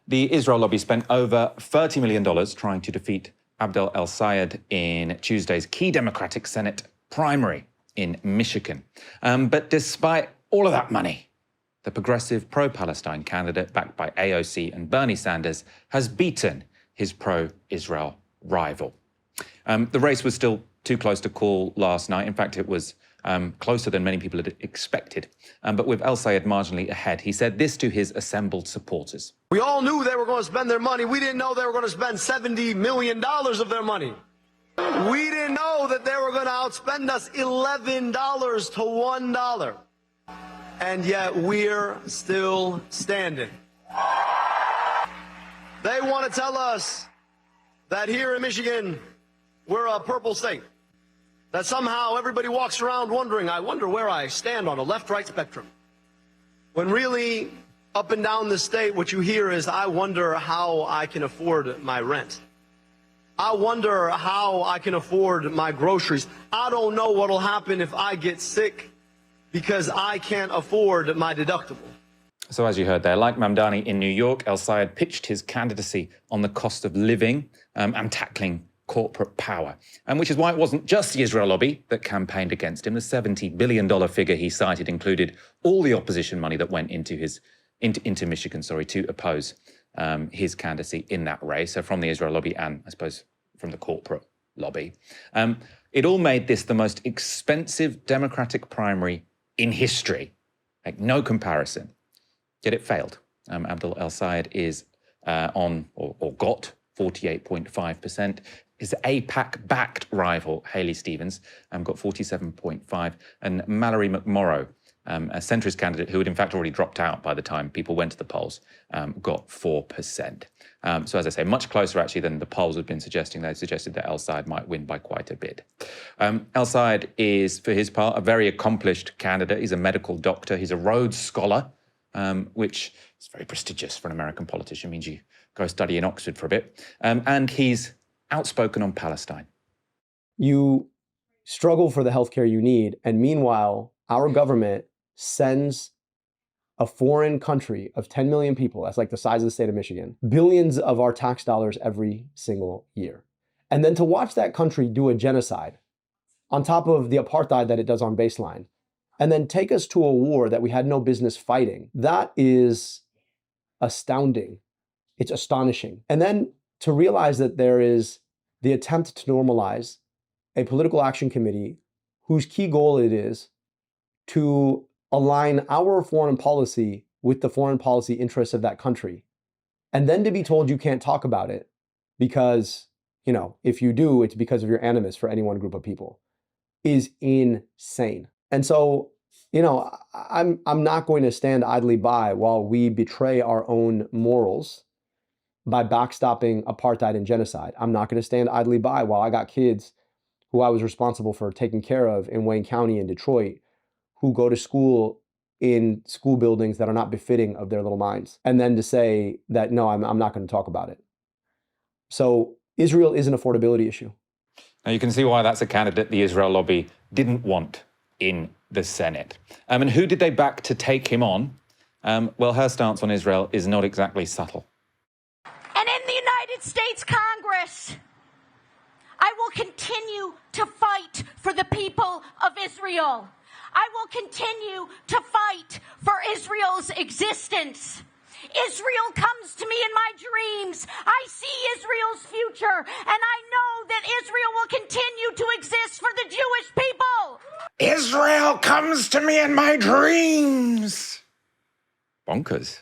The Israel lobby spent over $30 million trying to defeat Abdel El-Sayed in Tuesday's key Democratic Senate primary in Michigan. But despite all of that money, the progressive pro-Palestine candidate backed by AOC and Bernie Sanders has beaten his pro-Israel rival. The race was still too close to call last night. In fact, it was closer than many people had expected. But with El-Sayed marginally ahead, he said this to his assembled supporters. We all knew they were going to spend their money. We didn't know they were going to spend $70 million of their money. We didn't know that they were going to outspend us $11 to $1. And yet we're still standing. They want to tell us that here in Michigan, we're a purple state. That somehow everybody walks around wondering, I wonder where I stand on a left-right spectrum. When really, up and down the state, what you hear is, I wonder how I can afford my rent. I wonder how I can afford my groceries. I don't know what'll happen if I get sick because I can't afford my deductible. So as you heard there, like Mamdani in New York, El-Sayed pitched his candidacy on the cost of living and tackling corporate power, which is why it wasn't just the Israel lobby that campaigned against him. The $70 billion figure he cited included all the opposition money that went into Michigan, to oppose his candidacy in that race. So from the Israel lobby and, I suppose, from the corporate lobby. It all made this the most expensive Democratic primary in history. Like, no comparison. Yet it failed. Abdel El-Sayed is on, or got, 48.5%. His AIPAC-backed rival, Haley Stevens, got 47.5%. And Mallory McMorrow, a centrist candidate who had in fact already dropped out by the time people went to the polls, got 4%. So as I say, much closer actually than the polls had been suggesting. They suggested that El-Sayed might win by quite a bit. El-Sayed is, for his part, a very accomplished candidate. He's a medical doctor. He's a Rhodes Scholar, which is very prestigious for an American politician. It means you go study in Oxford for a bit. And he's outspoken on Palestine. You struggle for the healthcare you need, and meanwhile, our government sends a foreign country of 10 million people, that's like the size of the state of Michigan, billions of our tax dollars every single year. And then to watch that country do a genocide on top of the apartheid that it does on baseline, and then take us to a war that we had no business fighting, that is astounding. It's astonishing. And then to realize that there is the attempt to normalize a political action committee whose key goal it is to align our foreign policy with the foreign policy interests of that country. And then to be told you can't talk about it because, if you do, it's because of your animus for any one group of people, is insane. And so, I'm not going to stand idly by while we betray our own morals by backstopping apartheid and genocide. I'm not going to stand idly by while I got kids who I was responsible for taking care of in Wayne County and Detroit who go to school in school buildings that are not befitting of their little minds. And then to say that, no, I'm not going to talk about it. So Israel is an affordability issue. Now you can see why that's a candidate the Israel lobby didn't want in the Senate. And who did they back to take him on? Well, her stance on Israel is not exactly subtle. And in the United States Congress, I will continue to fight for the people of Israel. I will continue to fight for Israel's existence. Israel comes to me in my dreams. I see Israel's future, and I know that Israel will continue to exist for the Jewish people. Israel comes to me in my dreams. Bonkers.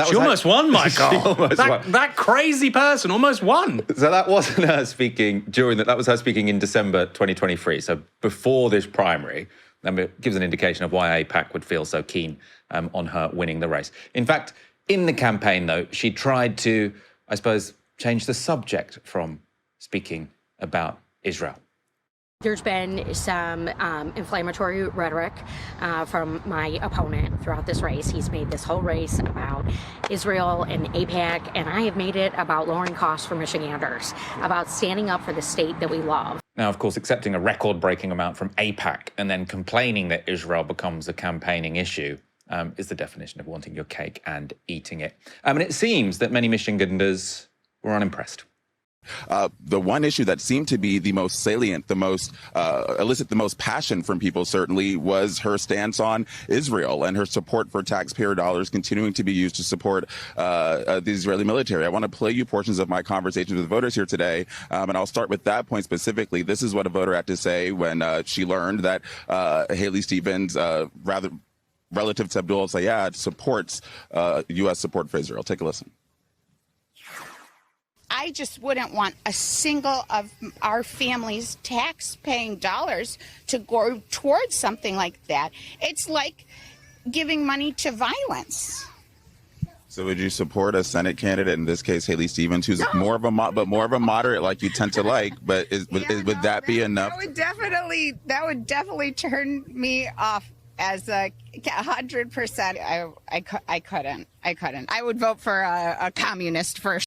She almost won, Michael. That crazy person almost won. So that wasn't her speaking that was her speaking in December 2023, so before this primary. It gives an indication of why AIPAC would feel so keen on her winning the race. In fact, in the campaign, though, she tried to, I suppose, change the subject from speaking about Israel. There's been some inflammatory rhetoric from my opponent throughout this race. He's made this whole race about Israel and AIPAC, and I have made it about lowering costs for Michiganders, about standing up for the state that we love. Now, of course, accepting a record-breaking amount from AIPAC and then complaining that Israel becomes a campaigning issue is the definition of wanting your cake and eating it. And it seems that many Michiganders were unimpressed. The one issue that seemed to be the most salient, the most elicit the most passion from people certainly was her stance on Israel and her support for taxpayer dollars continuing to be used to support the Israeli military. I want to play you portions of my conversations with voters here today, and I'll start with that point specifically. This is what a voter had to say when she learned that Haley Stevens, rather relative to Abdul Sayed, supports U.S. support for Israel. Take a listen. I just wouldn't want a single of our family's tax-paying dollars to go towards something like that. It's like giving money to violence. So would you support a Senate candidate, in this case Haley Stevens, who's more of a moderate like you tend to like, but would that be enough? That would definitely turn me off as 100%. I couldn't. I would vote for a communist first.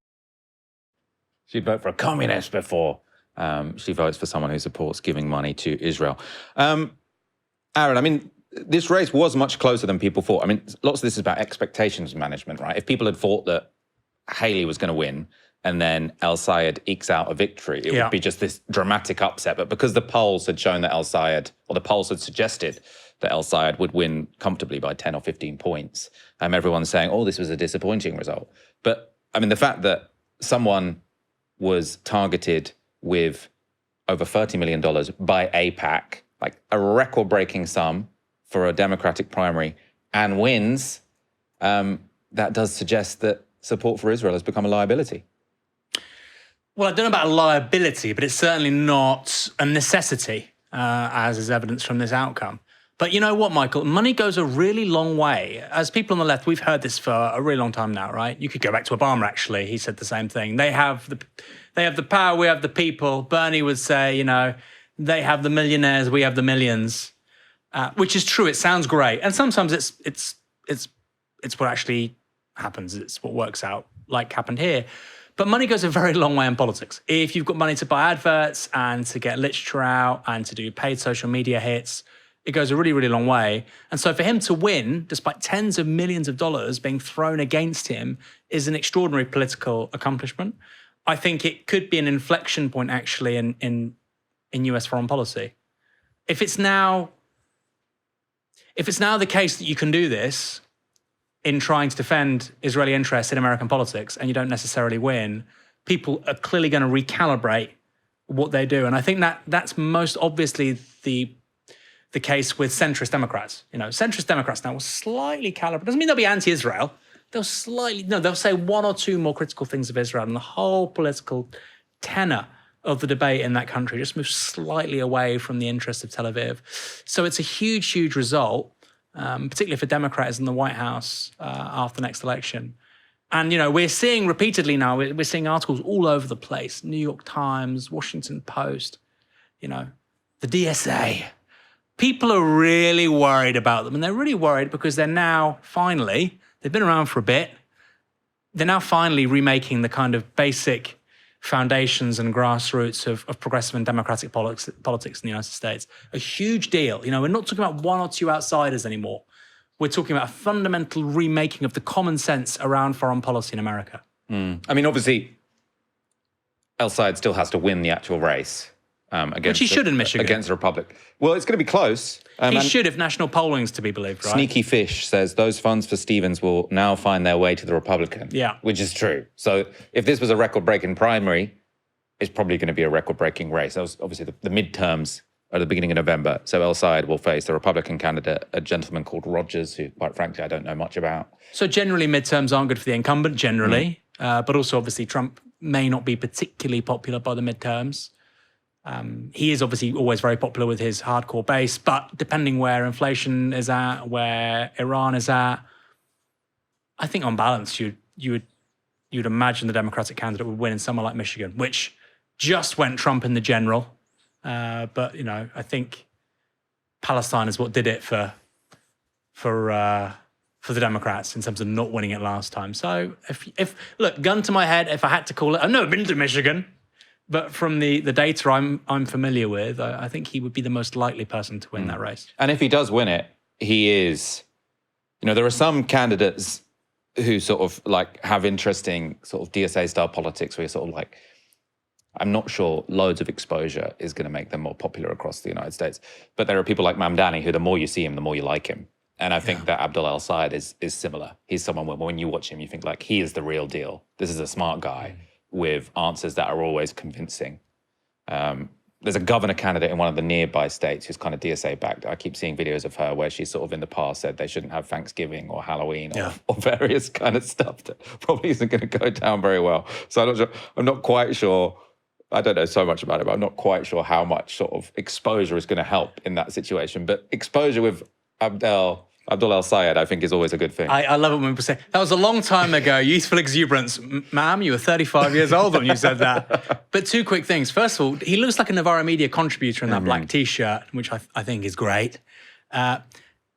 She'd vote for a communist before she votes for someone who supports giving money to Israel. Aaron, I mean, this race was much closer than people thought. I mean, lots of this is about expectations management, right? If people had thought that Haley was going to win and then El-Sayed ekes out a victory, it would be just this dramatic upset. But because the polls had shown that El-Sayed, or the polls had suggested that El-Sayed would win comfortably by 10 or 15 points, everyone's saying, oh, this was a disappointing result. But, I mean, the fact that someone was targeted with over $30 million by AIPAC, like a record-breaking sum for a Democratic primary, and wins, that does suggest that support for Israel has become a liability. Well, I don't know about a liability, but it's certainly not a necessity, as is evidence from this outcome. But you know what, Michael? Money goes a really long way. As people on the left, we've heard this for a really long time now, right? You could go back to Obama, actually. He said the same thing. They have the power, we have the people. Bernie would say, you know, they have the millionaires, we have the millions, which is true. It sounds great. And sometimes it's what actually happens. It's what works out, like happened here. But money goes a very long way in politics. If you've got money to buy adverts and to get literature out and to do paid social media hits, it goes a really, really long way. And so for him to win, despite tens of millions of dollars being thrown against him, is an extraordinary political accomplishment. I think it could be an inflection point, actually, in US foreign policy. If it's now the case that you can do this in trying to defend Israeli interests in American politics and you don't necessarily win, people are clearly going to recalibrate what they do. And I think that's most obviously the case with centrist Democrats. You know, centrist Democrats now will slightly calibrate. Doesn't mean they'll be anti-Israel. They'll say one or two more critical things of Israel, and the whole political tenor of the debate in that country just moves slightly away from the interests of Tel Aviv. So it's a huge, huge result, particularly for Democrats in the White House after the next election. And, you know, we're seeing repeatedly now, we're seeing articles all over the place, New York Times, Washington Post, you know, the DSA. People are really worried about them, and they're really worried because they're now finally, they've been around for a bit, they're now finally remaking the kind of basic foundations and grassroots of progressive and democratic politics in the United States. A huge deal. You know, we're not talking about one or two outsiders anymore. We're talking about a fundamental remaking of the common sense around foreign policy in America. I mean, obviously, El-Sayed still has to win the actual race. Which he should in Michigan. Against the Republic. Well, it's going to be close. He should if national polling's to be believed, right? Sneaky Fish says those funds for Stevens will now find their way to the Republican. Yeah. Which is true. So if this was a record-breaking primary, it's probably going to be a record-breaking race. That was obviously the midterms at the beginning of November. So El-Sayed will face the Republican candidate, a gentleman called Rogers, who, quite frankly, I don't know much about. So generally, midterms aren't good for the incumbent, generally. But also, obviously, Trump may not be particularly popular by the midterms. He is obviously always very popular with his hardcore base, but depending where inflation is at, where Iran is at, I think on balance, you'd imagine the Democratic candidate would win in somewhere like Michigan, which just went Trump in the general. But you know, I think Palestine is what did it for the Democrats in terms of not winning it last time. So if look, gun to my head, if I had to call it, I've never been to Michigan. But from the data I'm familiar with, I think he would be the most likely person to win that race. And if he does win it, he is You know, there are some candidates who sort of like have interesting sort of DSA style politics where you're sort of like, I'm not sure loads of exposure is going to make them more popular across the United States. But there are people like Mamdani who the more you see him, the more you like him. And I think that Abdul al-Sayed is similar. He's someone when you watch him, you think like, he is the real deal. This is a smart guy with answers that are always convincing. There's a governor candidate in one of the nearby states who's kind of DSA backed. I keep seeing videos of her where she sort of in the past said they shouldn't have Thanksgiving or Halloween or various kind of stuff that probably isn't going to go down very well. So I'm not sure, I'm not quite sure. I don't know so much about it, but I'm not quite sure how much sort of exposure is going to help in that situation. But exposure with Abdul al-Sayed, I think, is always a good thing. I love it when people say, that was a long time ago, youthful exuberance. Ma'am, you were 35 years old when you said that. But two quick things. First of all, he looks like a Novara Media contributor in that black T-shirt, which I think is great.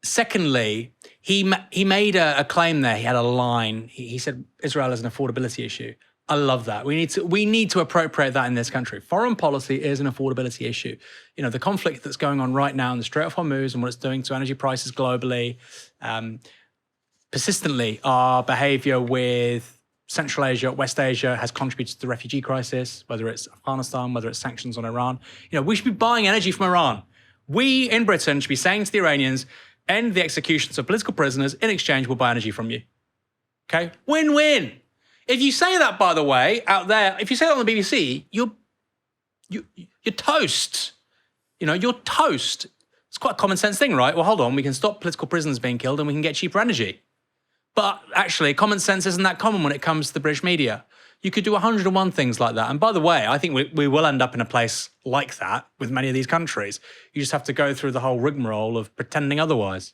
Secondly, he made a claim there. He had a line. He said Israel is an affordability issue. I love that. We need to appropriate that in this country. Foreign policy is an affordability issue. You know, the conflict that's going on right now in the Strait of Hormuz and what it's doing to energy prices globally, persistently, our behavior with Central Asia, West Asia has contributed to the refugee crisis, whether it's Afghanistan, whether it's sanctions on Iran. You know, we should be buying energy from Iran. We in Britain should be saying to the Iranians, end the executions of political prisoners, in exchange we'll buy energy from you. Okay? Win-win. If you say that, by the way, out there, if you say that on the BBC, you're toast. You know, you're toast. It's quite a common sense thing, right? Well, hold on, we can stop political prisoners being killed and we can get cheaper energy. But actually, common sense isn't that common when it comes to the British media. You could do 101 things like that. And by the way, I think we will end up in a place like that with many of these countries. You just have to go through the whole rigmarole of pretending otherwise.